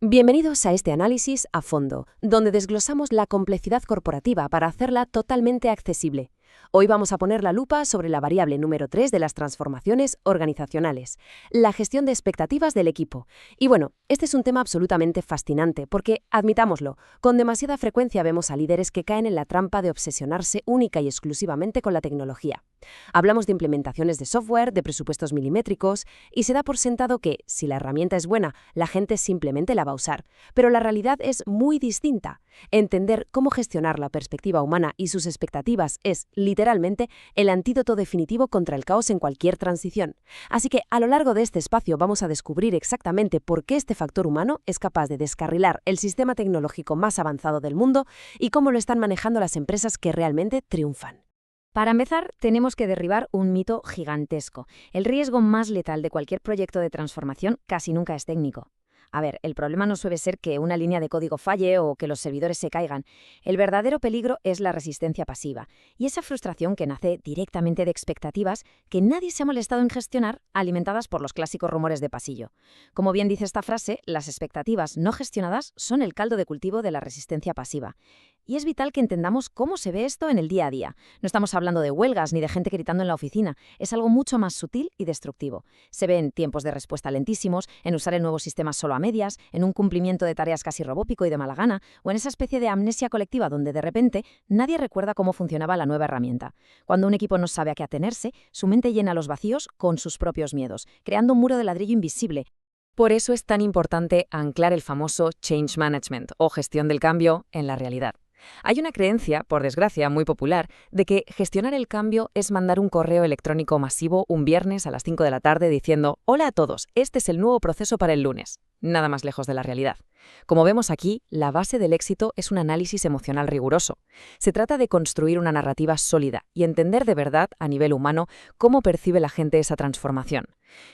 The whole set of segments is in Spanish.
Bienvenidos a este análisis a fondo, donde desglosamos la complejidad corporativa para hacerla totalmente accesible. Hoy vamos a poner la lupa sobre la variable número 3 de las transformaciones organizacionales, la gestión de expectativas del equipo. Y bueno, este es un tema absolutamente fascinante porque, admitámoslo, con demasiada frecuencia vemos a líderes que caen en la trampa de obsesionarse única y exclusivamente con la tecnología. Hablamos de implementaciones de software, de presupuestos milimétricos, y se da por sentado que, si la herramienta es buena, la gente simplemente la va a usar. Pero la realidad es muy distinta. Entender cómo gestionar la perspectiva humana y sus expectativas es, literalmente, el antídoto definitivo contra el caos en cualquier transición. Así que, a lo largo de este espacio vamos a descubrir exactamente por qué este factor humano es capaz de descarrilar el sistema tecnológico más avanzado del mundo y cómo lo están manejando las empresas que realmente triunfan. Para empezar, tenemos que derribar un mito gigantesco. El riesgo más letal de cualquier proyecto de transformación casi nunca es técnico. A ver, el problema no suele ser que una línea de código falle o que los servidores se caigan. El verdadero peligro es la resistencia pasiva y esa frustración que nace directamente de expectativas que nadie se ha molestado en gestionar, alimentadas por los clásicos rumores de pasillo. Como bien dice esta frase, las expectativas no gestionadas son el caldo de cultivo de la resistencia pasiva. Y es vital que entendamos cómo se ve esto en el día a día. No estamos hablando de huelgas ni de gente gritando en la oficina. Es algo mucho más sutil y destructivo. Se ve en tiempos de respuesta lentísimos, en usar el nuevo sistema solo a medias, en un cumplimiento de tareas casi robótico y de mala gana, o en esa especie de amnesia colectiva donde de repente nadie recuerda cómo funcionaba la nueva herramienta. Cuando un equipo no sabe a qué atenerse, su mente llena los vacíos con sus propios miedos, creando un muro de ladrillo invisible. Por eso es tan importante anclar el famoso change management o gestión del cambio en la realidad. Hay una creencia, por desgracia, muy popular, de que gestionar el cambio es mandar un correo electrónico masivo un viernes a las 5 de la tarde diciendo «Hola a todos, este es el nuevo proceso para el lunes». Nada más lejos de la realidad. Como vemos aquí, la base del éxito es un análisis emocional riguroso. Se trata de construir una narrativa sólida y entender de verdad, a nivel humano, cómo percibe la gente esa transformación.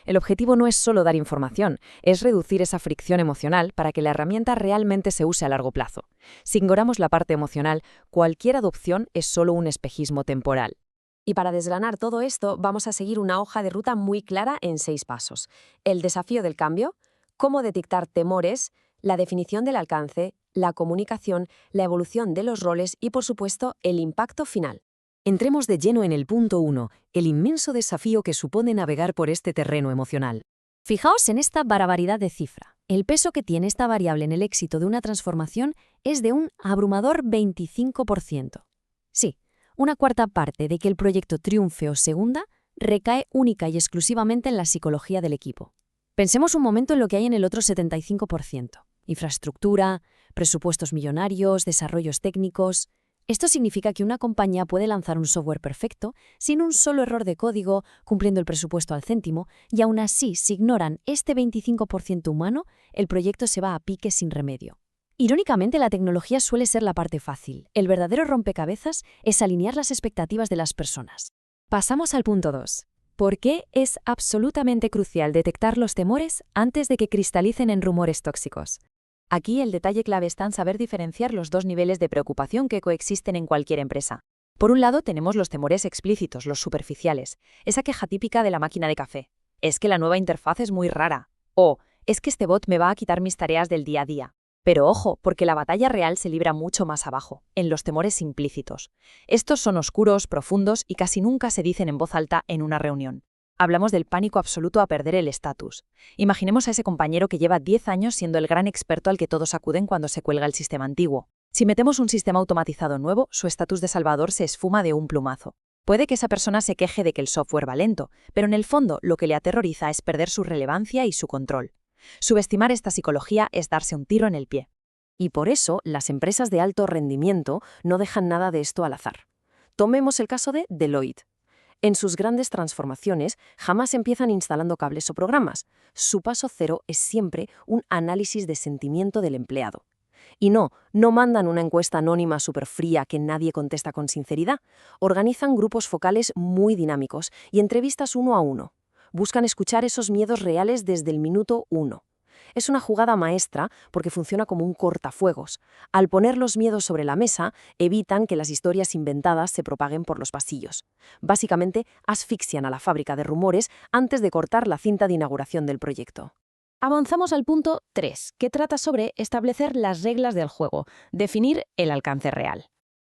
El objetivo no es solo dar información, es reducir esa fricción emocional para que la herramienta realmente se use a largo plazo. Si ignoramos la parte emocional, cualquier adopción es solo un espejismo temporal. Y para desgranar todo esto, vamos a seguir una hoja de ruta muy clara en 6 pasos. El desafío del cambio, cómo detectar temores, la definición del alcance, la comunicación, la evolución de los roles y, por supuesto, el impacto final. Entremos de lleno en el punto 1, el inmenso desafío que supone navegar por este terreno emocional. Fijaos en esta barbaridad de cifra. El peso que tiene esta variable en el éxito de una transformación es de un abrumador 25%. Sí, una cuarta parte de que el proyecto triunfe o se hunda recae única y exclusivamente en la psicología del equipo. Pensemos un momento en lo que hay en el otro 75%. Infraestructura, presupuestos millonarios, desarrollos técnicos. Esto significa que una compañía puede lanzar un software perfecto, sin un solo error de código, cumpliendo el presupuesto al céntimo, y aún así, si ignoran este 25% humano, el proyecto se va a pique sin remedio. Irónicamente, la tecnología suele ser la parte fácil. El verdadero rompecabezas es alinear las expectativas de las personas. Pasamos al punto 2. ¿Por qué es absolutamente crucial detectar los temores antes de que cristalicen en rumores tóxicos? Aquí el detalle clave está en saber diferenciar los dos niveles de preocupación que coexisten en cualquier empresa. Por un lado tenemos los temores explícitos, los superficiales, esa queja típica de la máquina de café. Es que la nueva interfaz es muy rara. O es que este bot me va a quitar mis tareas del día a día. Pero ojo, porque la batalla real se libra mucho más abajo, en los temores implícitos. Estos son oscuros, profundos y casi nunca se dicen en voz alta en una reunión. Hablamos del pánico absoluto a perder el estatus. Imaginemos a ese compañero que lleva 10 años siendo el gran experto al que todos acuden cuando se cuelga el sistema antiguo. Si metemos un sistema automatizado nuevo, su estatus de salvador se esfuma de un plumazo. Puede que esa persona se queje de que el software va lento, pero en el fondo lo que le aterroriza es perder su relevancia y su control. Subestimar esta psicología es darse un tiro en el pie. Y por eso las empresas de alto rendimiento no dejan nada de esto al azar. Tomemos el caso de Deloitte. En sus grandes transformaciones jamás empiezan instalando cables o programas. Su paso cero es siempre un análisis de sentimiento del empleado. Y no mandan una encuesta anónima súper fría que nadie contesta con sinceridad. Organizan grupos focales muy dinámicos y entrevistas uno a uno. Buscan escuchar esos miedos reales desde el minuto 1. Es una jugada maestra porque funciona como un cortafuegos. Al poner los miedos sobre la mesa, evitan que las historias inventadas se propaguen por los pasillos. Básicamente, asfixian a la fábrica de rumores antes de cortar la cinta de inauguración del proyecto. Avanzamos al punto 3, que trata sobre establecer las reglas del juego, definir el alcance real.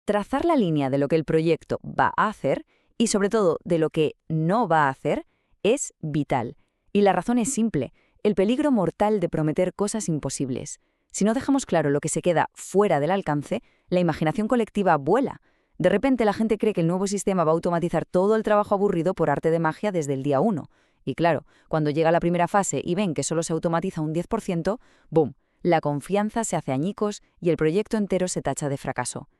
Trazar la línea de lo que el proyecto va a hacer y, sobre todo, de lo que no va a hacer es vital. Y la razón es simple: el peligro mortal de prometer cosas imposibles. Si no dejamos claro lo que se queda fuera del alcance, la imaginación colectiva vuela. De repente la gente cree que el nuevo sistema va a automatizar todo el trabajo aburrido por arte de magia desde el día 1. Y claro, cuando llega la primera fase y ven que solo se automatiza un 10%, ¡boom!, la confianza se hace añicos y el proyecto entero se tacha de fracaso.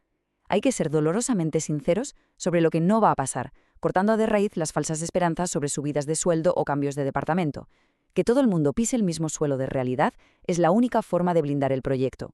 Hay que ser dolorosamente sinceros sobre lo que no va a pasar, cortando de raíz las falsas esperanzas sobre subidas de sueldo o cambios de departamento. Que todo el mundo pise el mismo suelo de realidad es la única forma de blindar el proyecto.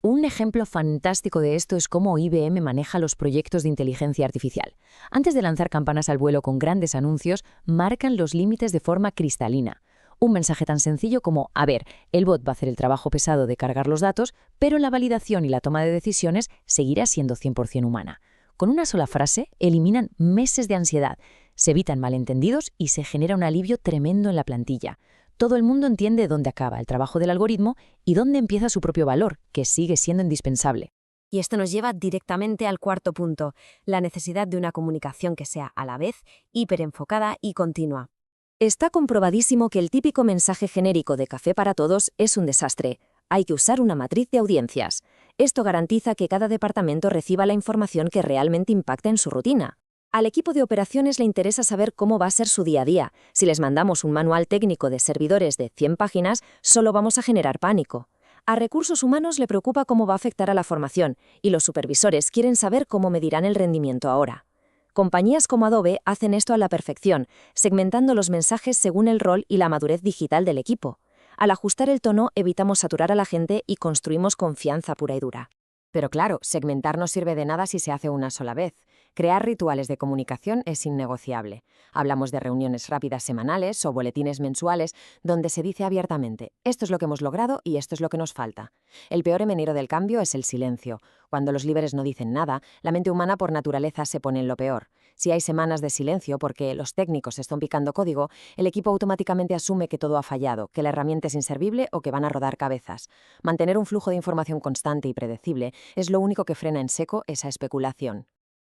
Un ejemplo fantástico de esto es cómo IBM maneja los proyectos de inteligencia artificial. Antes de lanzar campanas al vuelo con grandes anuncios, marcan los límites de forma cristalina. Un mensaje tan sencillo como: a ver, el bot va a hacer el trabajo pesado de cargar los datos, pero la validación y la toma de decisiones seguirá siendo 100% humana. Con una sola frase, eliminan meses de ansiedad, se evitan malentendidos y se genera un alivio tremendo en la plantilla. Todo el mundo entiende dónde acaba el trabajo del algoritmo y dónde empieza su propio valor, que sigue siendo indispensable. Y esto nos lleva directamente al cuarto punto, la necesidad de una comunicación que sea a la vez hiperenfocada y continua. Está comprobadísimo que el típico mensaje genérico de café para todos es un desastre. Hay que usar una matriz de audiencias. Esto garantiza que cada departamento reciba la información que realmente impacta en su rutina. Al equipo de operaciones le interesa saber cómo va a ser su día a día. Si les mandamos un manual técnico de servidores de 100 páginas, solo vamos a generar pánico. A recursos humanos le preocupa cómo va a afectar a la formación, y los supervisores quieren saber cómo medirán el rendimiento ahora. Compañías como Adobe hacen esto a la perfección, segmentando los mensajes según el rol y la madurez digital del equipo. Al ajustar el tono, evitamos saturar a la gente y construimos confianza pura y dura. Pero claro, segmentar no sirve de nada si se hace una sola vez. Crear rituales de comunicación es innegociable. Hablamos de reuniones rápidas semanales o boletines mensuales donde se dice abiertamente: esto es lo que hemos logrado y esto es lo que nos falta. El peor enemigo del cambio es el silencio. Cuando los líderes no dicen nada, la mente humana por naturaleza se pone en lo peor. Si hay semanas de silencio porque los técnicos están picando código, el equipo automáticamente asume que todo ha fallado, que la herramienta es inservible o que van a rodar cabezas. Mantener un flujo de información constante y predecible es lo único que frena en seco esa especulación.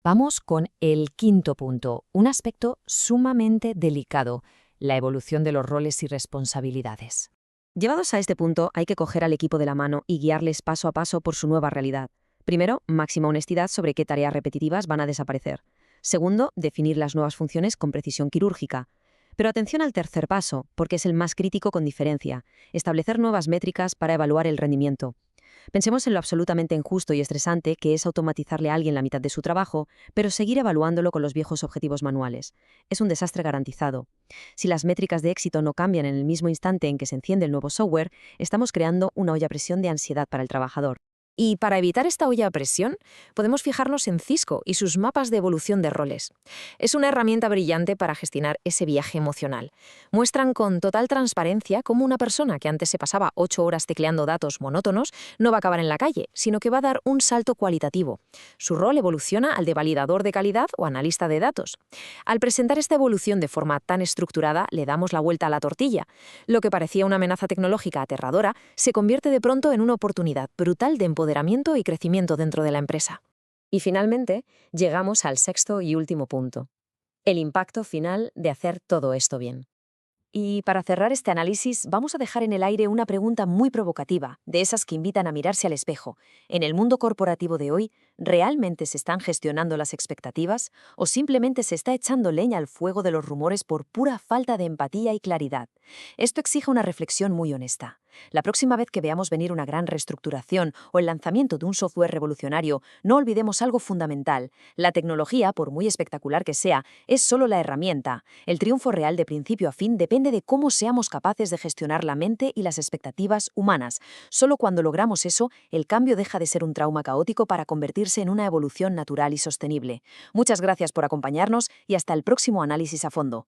Vamos con el quinto punto, un aspecto sumamente delicado: la evolución de los roles y responsabilidades. Llevados a este punto, hay que coger al equipo de la mano y guiarles paso a paso por su nueva realidad. Primero, máxima honestidad sobre qué tareas repetitivas van a desaparecer. Segundo, definir las nuevas funciones con precisión quirúrgica. Pero atención al tercer paso, porque es el más crítico con diferencia: establecer nuevas métricas para evaluar el rendimiento. Pensemos en lo absolutamente injusto y estresante que es automatizarle a alguien la mitad de su trabajo, pero seguir evaluándolo con los viejos objetivos manuales. Es un desastre garantizado. Si las métricas de éxito no cambian en el mismo instante en que se enciende el nuevo software, estamos creando una olla a presión de ansiedad para el trabajador. Y para evitar esta olla a presión, podemos fijarnos en Cisco y sus mapas de evolución de roles. Es una herramienta brillante para gestionar ese viaje emocional. Muestran con total transparencia cómo una persona que antes se pasaba 8 horas tecleando datos monótonos no va a acabar en la calle, sino que va a dar un salto cualitativo. Su rol evoluciona al de validador de calidad o analista de datos. Al presentar esta evolución de forma tan estructurada, le damos la vuelta a la tortilla. Lo que parecía una amenaza tecnológica aterradora se convierte de pronto en una oportunidad brutal de empoderamiento y crecimiento dentro de la empresa. Y finalmente, llegamos al sexto y último punto: el impacto final de hacer todo esto bien. Y para cerrar este análisis, vamos a dejar en el aire una pregunta muy provocativa, de esas que invitan a mirarse al espejo. En el mundo corporativo de hoy, ¿realmente se están gestionando las expectativas o simplemente se está echando leña al fuego de los rumores por pura falta de empatía y claridad? Esto exige una reflexión muy honesta. La próxima vez que veamos venir una gran reestructuración o el lanzamiento de un software revolucionario, no olvidemos algo fundamental: la tecnología, por muy espectacular que sea, es solo la herramienta. El triunfo real de principio a fin depende de cómo seamos capaces de gestionar la mente y las expectativas humanas. Solo cuando logramos eso, el cambio deja de ser un trauma caótico para convertirse en una evolución natural y sostenible. Muchas gracias por acompañarnos y hasta el próximo análisis a fondo.